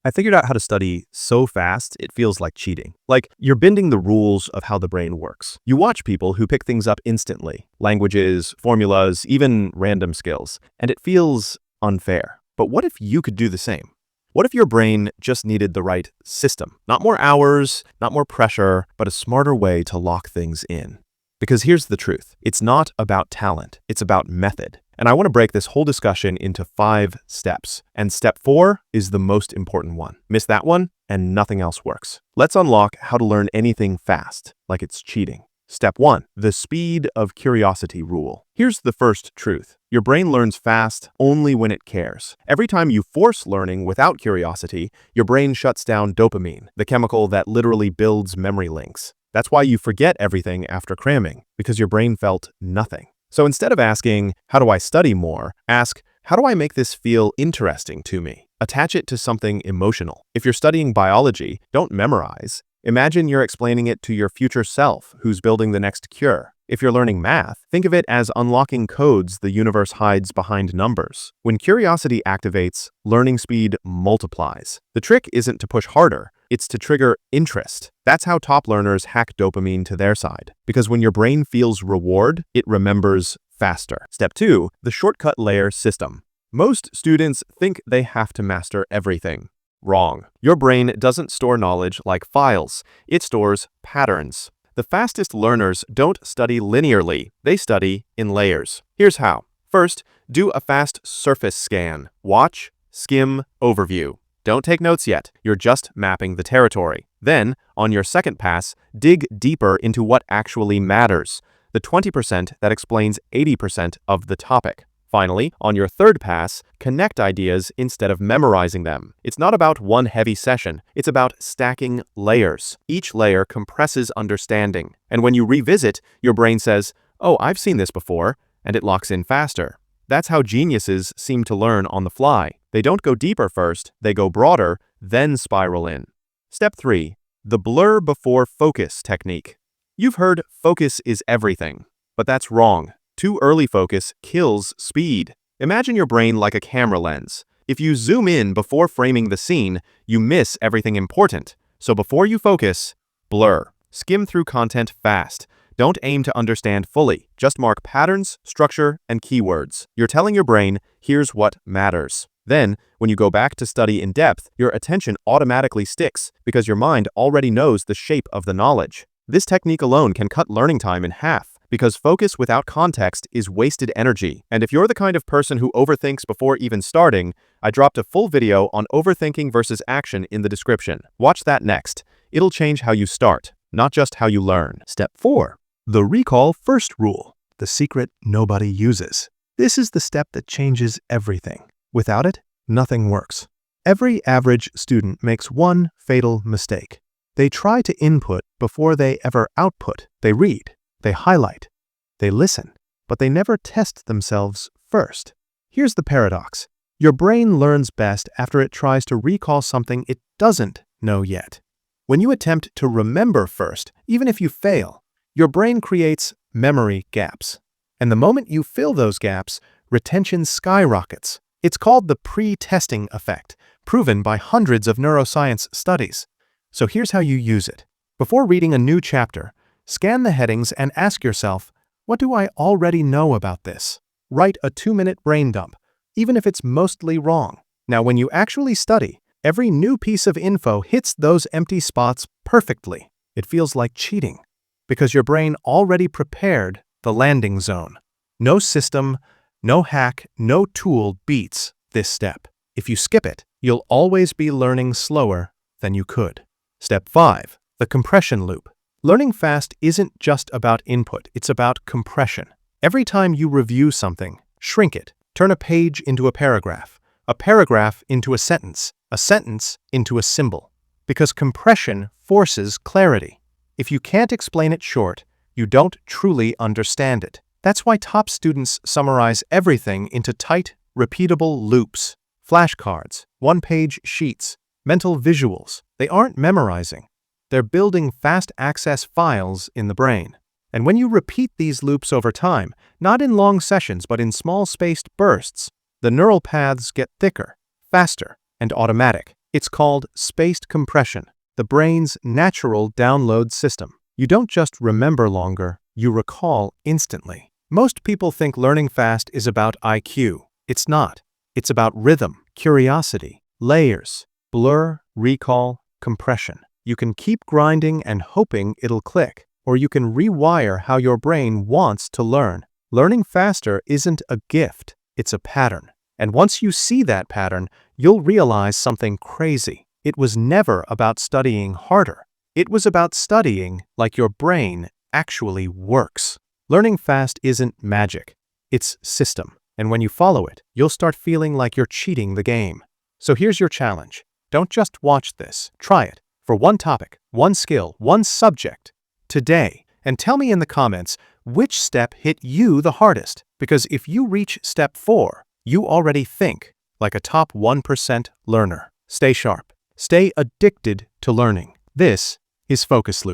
I figured out how to study so fast, it feels like cheating. Like you're bending the rules of how the brain works. You watch people who pick things up instantly, languages, formulas, even random skills, and it feels unfair. But what if you could do the same? What if your brain just needed the right system? Not more hours, not more pressure, but a smarter way to lock things in. Because here's the truth. It's not about talent. It's about method. And I want to break this whole discussion into 5 steps. And step 4 is the most important one. Miss that one, and nothing else works. Let's unlock how to learn anything fast, like it's cheating. Step 1, the speed of curiosity rule. Here's the first truth. Your brain learns fast only when it cares. Every time you force learning without curiosity, your brain shuts down dopamine, the chemical that literally builds memory links. That's why you forget everything after cramming, because your brain felt nothing. So instead of asking, how do I study more? Ask, how do I make this feel interesting to me? Attach it to something emotional. If you're studying biology, don't memorize. Imagine you're explaining it to your future self who's building the next cure. If you're learning math, think of it as unlocking codes the universe hides behind numbers. When curiosity activates, learning speed multiplies. The trick isn't to push harder, it's to trigger interest. That's how top learners hack dopamine to their side. Because when your brain feels reward, it remembers faster. Step 2, the shortcut layer system. Most students think they have to master everything. Wrong. Your brain doesn't store knowledge like files. It stores patterns. The fastest learners don't study linearly. They study in layers. Here's how. First, do a fast surface scan. Watch, skim, overview. Don't take notes yet. You're just mapping the territory. Then, on your second pass, dig deeper into what actually matters, the 20% that explains 80% of the topic. Finally, on your third pass, connect ideas instead of memorizing them. It's not about one heavy session. It's about stacking layers. Each layer compresses understanding. And when you revisit, your brain says, oh, I've seen this before, and it locks in faster. That's how geniuses seem to learn on the fly. They don't go deeper first, they go broader, then spiral in. Step 3, the blur before focus technique. You've heard focus is everything, but that's wrong. Too early focus kills speed. Imagine your brain like a camera lens. If you zoom in before framing the scene, you miss everything important. So before you focus, blur. Skim through content fast. Don't aim to understand fully. Just mark patterns, structure, and keywords. You're telling your brain, here's what matters. Then, when you go back to study in depth, your attention automatically sticks because your mind already knows the shape of the knowledge. This technique alone can cut learning time in half. Because focus without context is wasted energy. And if you're the kind of person who overthinks before even starting, I dropped a full video on overthinking versus action in the description. Watch that next. It'll change how you start, not just how you learn. Step 4, the recall first rule, the secret nobody uses. This is the step that changes everything. Without it, nothing works. Every average student makes one fatal mistake. They try to input before they ever output. They read. They highlight, they listen, but they never test themselves first. Here's the paradox. Your brain learns best after it tries to recall something it doesn't know yet. When you attempt to remember first, even if you fail, your brain creates memory gaps. And the moment you fill those gaps, retention skyrockets. It's called the pre-testing effect, proven by hundreds of neuroscience studies. So here's how you use it. Before reading a new chapter, scan the headings and ask yourself, what do I already know about this? Write a 2-minute brain dump, even if it's mostly wrong. Now, when you actually study, every new piece of info hits those empty spots perfectly. It feels like cheating, because your brain already prepared the landing zone. No system, no hack, no tool beats this step. If you skip it, you'll always be learning slower than you could. Step 5, the compression loop. Learning fast isn't just about input, it's about compression. Every time you review something, shrink it. Turn a page into a paragraph into a sentence into a symbol. Because compression forces clarity. If you can't explain it short, you don't truly understand it. That's why top students summarize everything into tight, repeatable loops, flashcards, one-page sheets, mental visuals. They aren't memorizing. They're building fast access files in the brain. And when you repeat these loops over time, not in long sessions but in small spaced bursts, the neural paths get thicker, faster, and automatic. It's called spaced compression, the brain's natural download system. You don't just remember longer, you recall instantly. Most people think learning fast is about IQ. It's not. It's about rhythm, curiosity, layers, blur, recall, compression. You can keep grinding and hoping it'll click, or you can rewire how your brain wants to learn. Learning faster isn't a gift, it's a pattern. And once you see that pattern, you'll realize something crazy. It was never about studying harder. It was about studying like your brain actually works. Learning fast isn't magic. It's system. And when you follow it, you'll start feeling like you're cheating the game. So here's your challenge. Don't just watch this. Try it. For one topic, one skill, one subject, today. And tell me in the comments which step hit you the hardest. Because if you reach step 4, you already think like a top 1% learner. Stay sharp. Stay addicted to learning. This is Focus Loop.